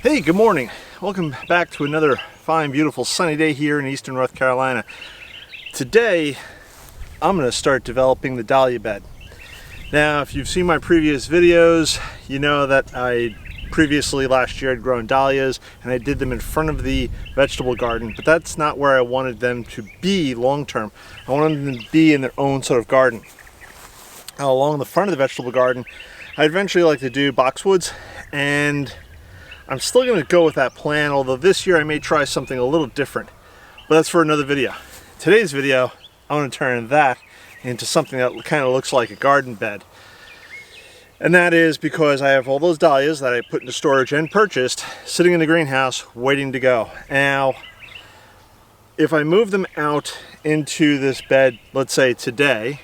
Hey, good morning. Welcome back to another fine, beautiful, sunny day here in eastern North Carolina. Today, I'm going to start developing the dahlia bed. Now, if you've seen my previous videos, you know that I previously last year had grown dahlias and I did them in front of the vegetable garden, but that's not where I wanted them to be long term. I wanted them to be in their own sort of garden. Now, along the front of the vegetable garden, I'd eventually like to do boxwoods, and I'm still going to go with that plan, although this year I may try something a little different. But that's for another video. Today's video, I want to turn that into something that kind of looks like a garden bed. And that is because I have all those dahlias that I put into storage and purchased sitting in the greenhouse waiting to go. Now, if I move them out into this bed, let's say today,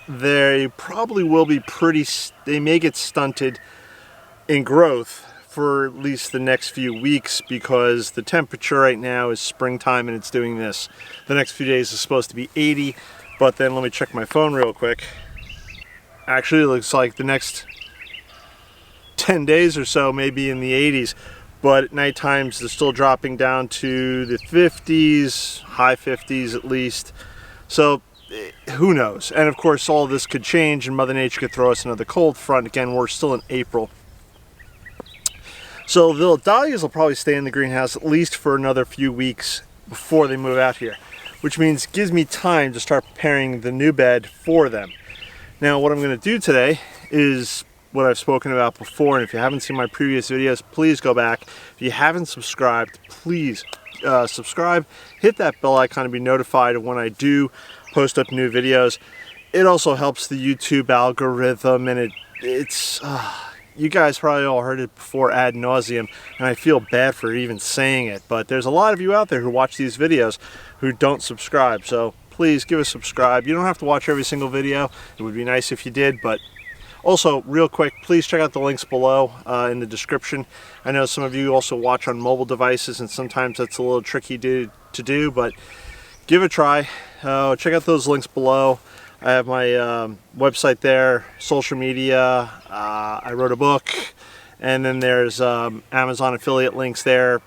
they probably will be they may get stunted in growth for at least the next few weeks, because the temperature right now is springtime and it's doing this. The next few days is supposed to be 80, but then let me check my phone real quick. Actually, it looks like the next 10 days or so may be in the 80s, but at night times they're still dropping down to the 50s, high 50s at least. So who knows? And of course all this could change and Mother Nature could throw us another cold front. Again, we're still in April. So the dahlias will probably stay in the greenhouse at least for another few weeks before they move out here, which means it gives me time to start preparing the new bed for them. Now, what I'm going to do today is what I've spoken about before, and if you haven't seen my previous videos, please go back. If you haven't subscribed, please subscribe, hit that bell icon to be notified of when I do post up new videos. It also helps the YouTube algorithm, and it's you guys probably all heard it before ad nauseum, and I feel bad for even saying it, but there's a lot of you out there who watch these videos who don't subscribe, so please give a subscribe. You don't have to watch every single video. It would be nice if you did, but also, real quick, please check out the links below in the description. I know some of you also watch on mobile devices, and sometimes that's a little tricky to do, but give it a try. Check out those links below. I have my website there, social media, I wrote a book, and then there's Amazon affiliate links there.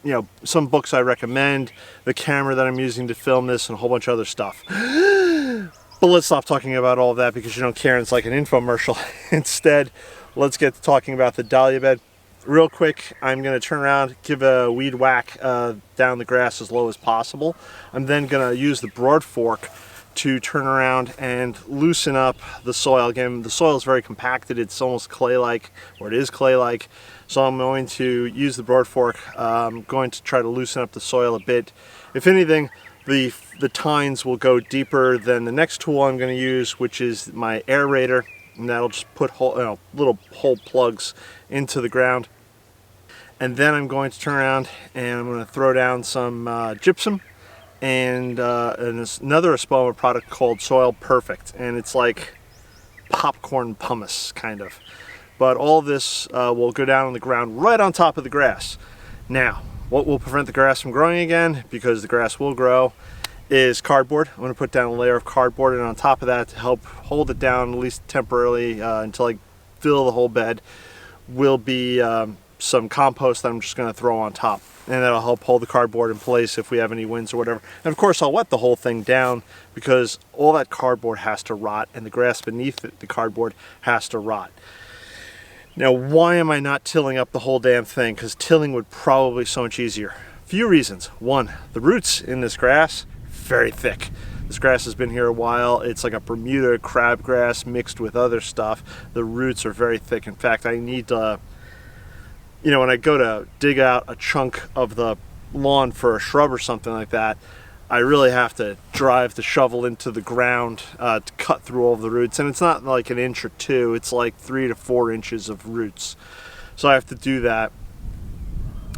You know, some books I recommend, the camera that I'm using to film this, and a whole bunch of other stuff. But let's stop talking about all of that because you don't care and it's like an infomercial. Instead, let's get to talking about the dahlia bed. Real quick, I'm going to turn around, give a weed whack down the grass as low as possible. I'm then going to use the broad fork to turn around and loosen up the soil. Again, the soil is very compacted. It's almost clay-like, or it is clay-like. So I'm going to use the broad fork. I'm going to try to loosen up the soil a bit. If anything, the tines will go deeper than the next tool I'm going to use, which is my aerator, and that'll just put little hole plugs into the ground. And then I'm going to turn around and I'm going to throw down some gypsum and another Espoma product called Soil Perfect, and it's like popcorn pumice kind of. But all this will go down on the ground right on top of the grass. Now, what will prevent the grass from growing again, because the grass will grow, is cardboard. I'm going to put down a layer of cardboard, and on top of that, to help hold it down at least temporarily until I fill the whole bed, will be some compost that I'm just going to throw on top, and that'll help hold the cardboard in place if we have any winds or whatever. And of course I'll wet the whole thing down because all that cardboard has to rot, and the grass beneath it, the cardboard, has to rot. Now, why am I not tilling up the whole damn thing? Because tilling would probably be so much easier. Few reasons. One, the roots in this grass, very thick. This grass has been here a while. It's like a Bermuda crabgrass mixed with other stuff. The roots are very thick. In fact, I need to, when I go to dig out a chunk of the lawn for a shrub or something like that, I really have to drive the shovel into the ground to cut through all of the roots. And it's not like an inch or two, it's like 3 to 4 inches of roots. So I have to do that.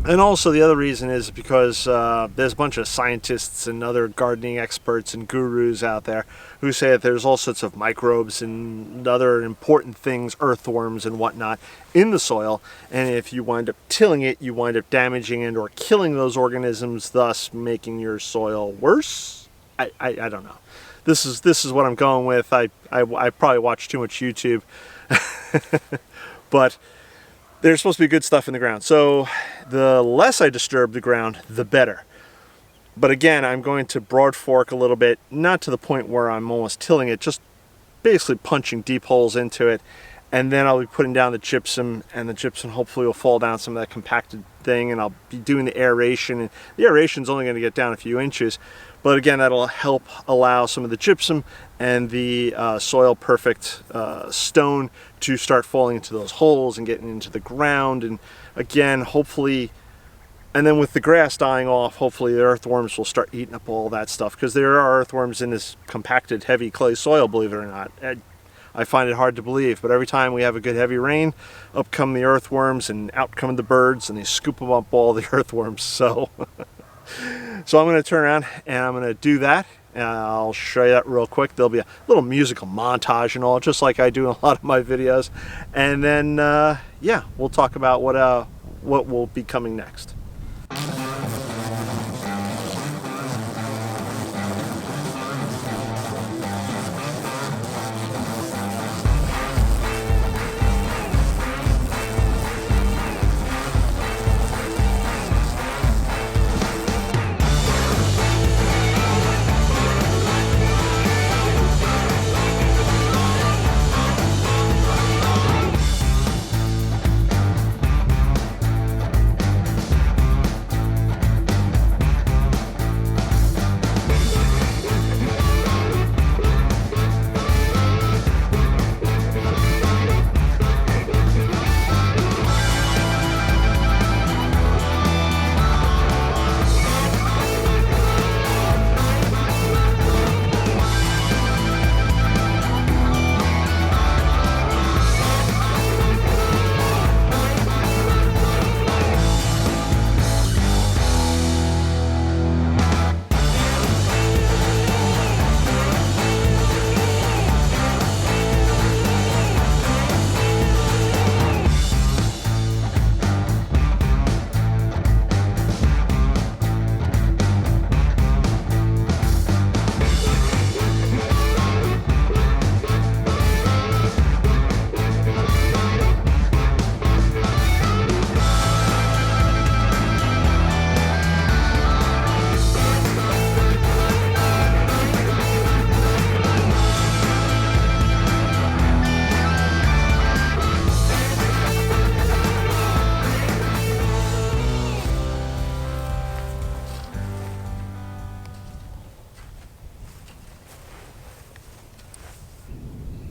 And also the other reason is because there's a bunch of scientists and other gardening experts and gurus out there who say that there's all sorts of microbes and other important things, earthworms and whatnot, in the soil. And if you wind up tilling it, you wind up damaging and or killing those organisms, thus making your soil worse. I don't know. This is what I'm going with. I probably watch too much YouTube. But there's supposed to be good stuff in the ground. So the less I disturb the ground, the better. But again, I'm going to broad fork a little bit, not to the point where I'm almost tilling it, just basically punching deep holes into it. And then I'll be putting down the gypsum, and the gypsum hopefully will fall down some of that compacted thing, and I'll be doing the aeration. And the aeration's only going to get down a few inches, but again, that'll help allow some of the gypsum and the soil perfect stone to start falling into those holes and getting into the ground. And again, hopefully, and then with the grass dying off, hopefully the earthworms will start eating up all that stuff, because there are earthworms in this compacted heavy clay soil, believe it or not. I find it hard to believe, but every time we have a good heavy rain, up come the earthworms and out come the birds, and they scoop them up, all the earthworms. So I'm going to turn around and I'm going to do that, and I'll show you that real quick. There'll be a little musical montage and all, just like I do in a lot of my videos. And then yeah, we'll talk about what will be coming next.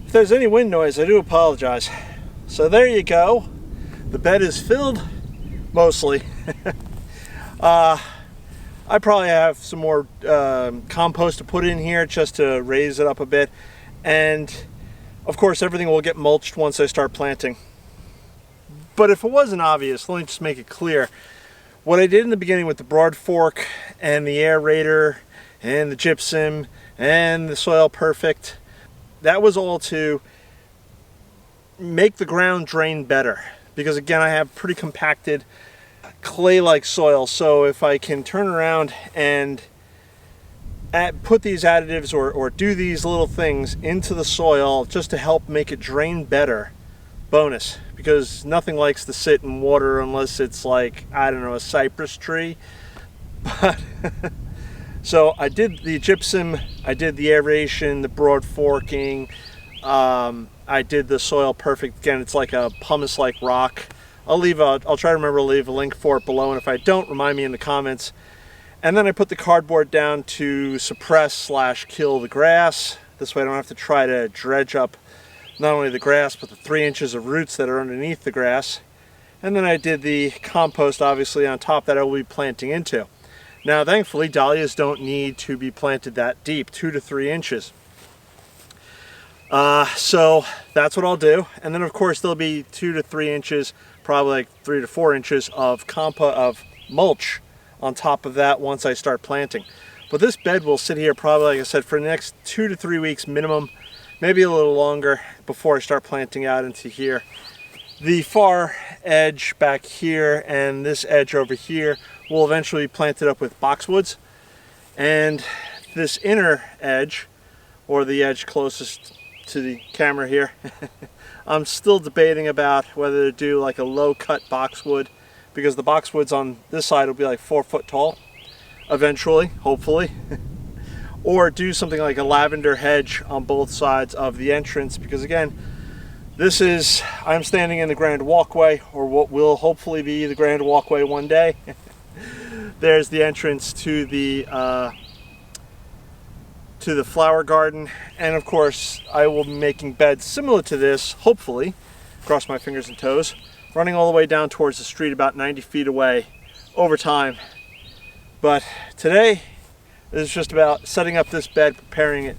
If there's any wind noise, I do apologize. So there you go. The bed is filled, mostly. I probably have some more compost to put in here just to raise it up a bit. And of course, everything will get mulched once I start planting. But if it wasn't obvious, let me just make it clear. What I did in the beginning with the broad fork and the aerator and the gypsum and the soil perfect, that was all to make the ground drain better, because again, I have pretty compacted clay-like soil. So if I can turn around and put these additives or do these little things into the soil just to help make it drain better, bonus, because nothing likes to sit in water unless it's like, I don't know, a cypress tree. But so I did the gypsum, I did the aeration, the broad forking, I did the soil perfect. Again, it's like a pumice-like rock. I'll try to remember to leave a link for it below, and if I don't, remind me in the comments. And then I put the cardboard down to suppress / kill the grass. This way I don't have to try to dredge up not only the grass, but the 3 inches of roots that are underneath the grass. And then I did the compost, obviously, on top that I will be planting into. Now, thankfully, dahlias don't need to be planted that deep, 2 to 3 inches. So that's what I'll do. And then, of course, there'll be 2 to 3 inches, probably like 3 to 4 inches of mulch on top of that once I start planting. But this bed will sit here probably, like I said, for the next 2 to 3 weeks minimum, maybe a little longer before I start planting out into here. The far edge back here and this edge over here will eventually be planted up with boxwoods. And this inner edge, or the edge closest to the camera here. I'm still debating about whether to do like a low cut boxwood, because the boxwoods on this side will be like 4 foot tall eventually, hopefully. Or do something like a lavender hedge on both sides of the entrance, because again, I'm standing in the grand walkway, or what will hopefully be the grand walkway one day. There's the entrance to the flower garden, and of course I will be making beds similar to this, hopefully, cross my fingers and toes, running all the way down towards the street about 90 feet away over time. But today is just about setting up this bed, preparing it.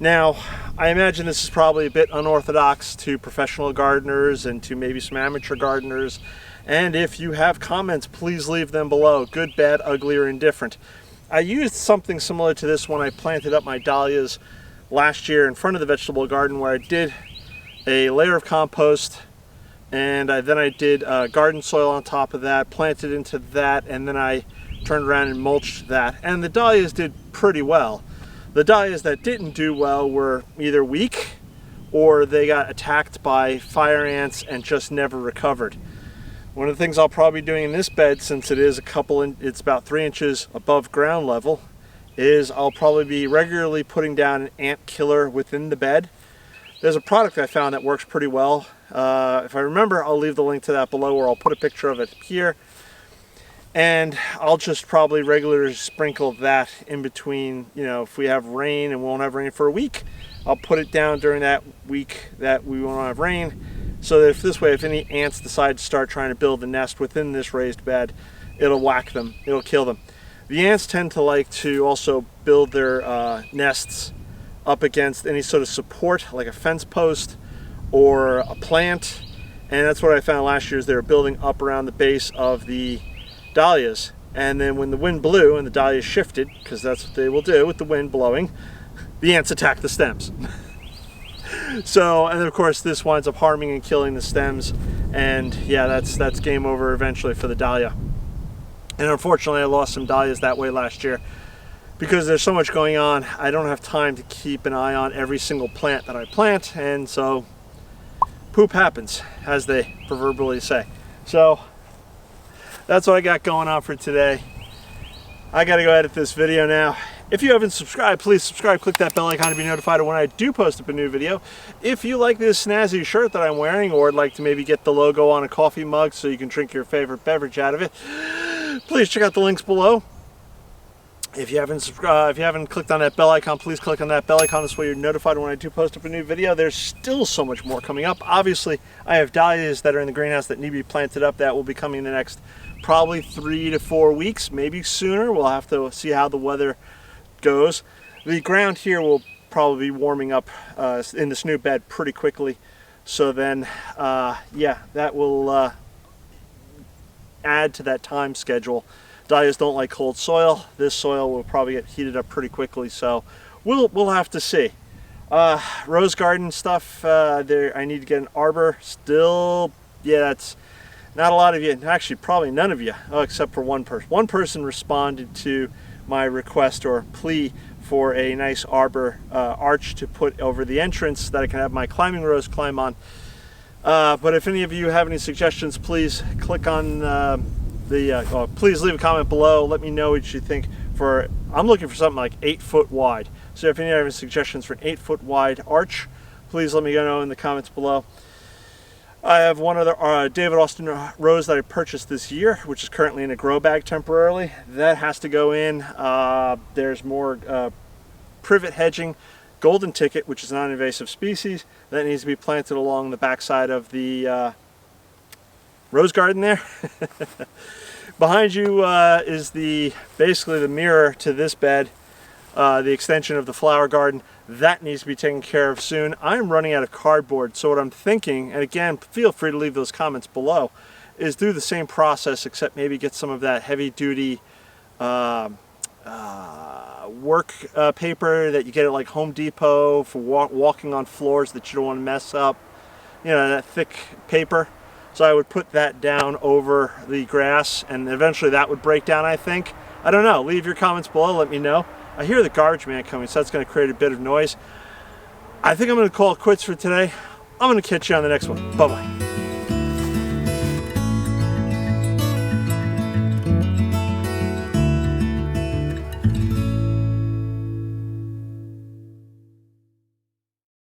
Now, I imagine this is probably a bit unorthodox to professional gardeners and to maybe some amateur gardeners, and if you have comments, please leave them below, good, bad, ugly, or indifferent. I used something similar to this when I planted up my dahlias last year in front of the vegetable garden, where I did a layer of compost, and then I did garden soil on top of that, planted into that, and then I turned around and mulched that, and the dahlias did pretty well. The dahlias that didn't do well were either weak or they got attacked by fire ants and just never recovered. One of the things I'll probably be doing in this bed, since it is it's about 3 inches above ground level, is I'll probably be regularly putting down an ant killer within the bed. There's a product I found that works pretty well. If I remember, I'll leave the link to that below, or I'll put a picture of it here. And I'll just probably regularly sprinkle that in between, if we have rain and we won't have rain for a week, I'll put it down during that week that we won't have rain. So that if any ants decide to start trying to build a nest within this raised bed, it'll whack them, it'll kill them. The ants tend to like to also build their nests up against any sort of support, like a fence post or a plant. And that's what I found last year, is they were building up around the base of the dahlias. And then when the wind blew and the dahlias shifted, because that's what they will do with the wind blowing, the ants attack the stems. So, and of course this winds up harming and killing the stems, and yeah, that's game over eventually for the dahlia. And unfortunately I lost some dahlias that way last year, because there's so much going on. I don't have time to keep an eye on every single plant that I plant, and so poop happens, as they proverbially say. So that's what I got going on for today. I gotta go edit this video now. If you haven't subscribed, please subscribe. Click that bell icon to be notified of when I do post up a new video. If you like this snazzy shirt that I'm wearing, or would like to maybe get the logo on a coffee mug so you can drink your favorite beverage out of it, please check out the links below. If you haven't subscribed, if you haven't clicked on that bell icon, please click on that bell icon. This way you're notified when I do post up a new video. There's still so much more coming up. Obviously, I have dahlias that are in the greenhouse that need to be planted up. That will be coming in the next probably 3 to 4 weeks, maybe sooner. We'll have to see how the weather goes. The ground here will probably be warming up in this new bed pretty quickly. So then, yeah, that will add to that time schedule. Dahlias don't like cold soil. This soil will probably get heated up pretty quickly, so we'll have to see. Rose garden stuff, I need to get an arbor still. Yeah, it's not a lot of you, actually probably none of you, except for one person. One person responded to my request or plea for a nice arbor arch to put over the entrance that I can have my climbing rose climb on. But if any of you have any suggestions, please click on please leave a comment below. Let me know what you think. I'm looking for something like 8 foot wide. So if any have any suggestions for an 8 foot wide arch, please let me know in the comments below. I have one other David Austin rose that I purchased this year, which is currently in a grow bag temporarily. That has to go in. There's more privet hedging, golden ticket, which is a non-invasive species, that needs to be planted along the backside of the rose garden there. Behind you is basically the mirror to this bed, the extension of the flower garden. That needs to be taken care of soon. I'm running out of cardboard, so what I'm thinking, and again, feel free to leave those comments below, is do the same process, except maybe get some of that heavy-duty work paper that you get at like Home Depot for walking on floors that you don't want to mess up. You know, that thick paper. So I would put that down over the grass, and eventually that would break down, I think. I don't know. Leave your comments below. Let me know. I hear the garbage man coming, so that's going to create a bit of noise. I think I'm going to call it quits for today. I'm going to catch you on the next one. Bye-bye.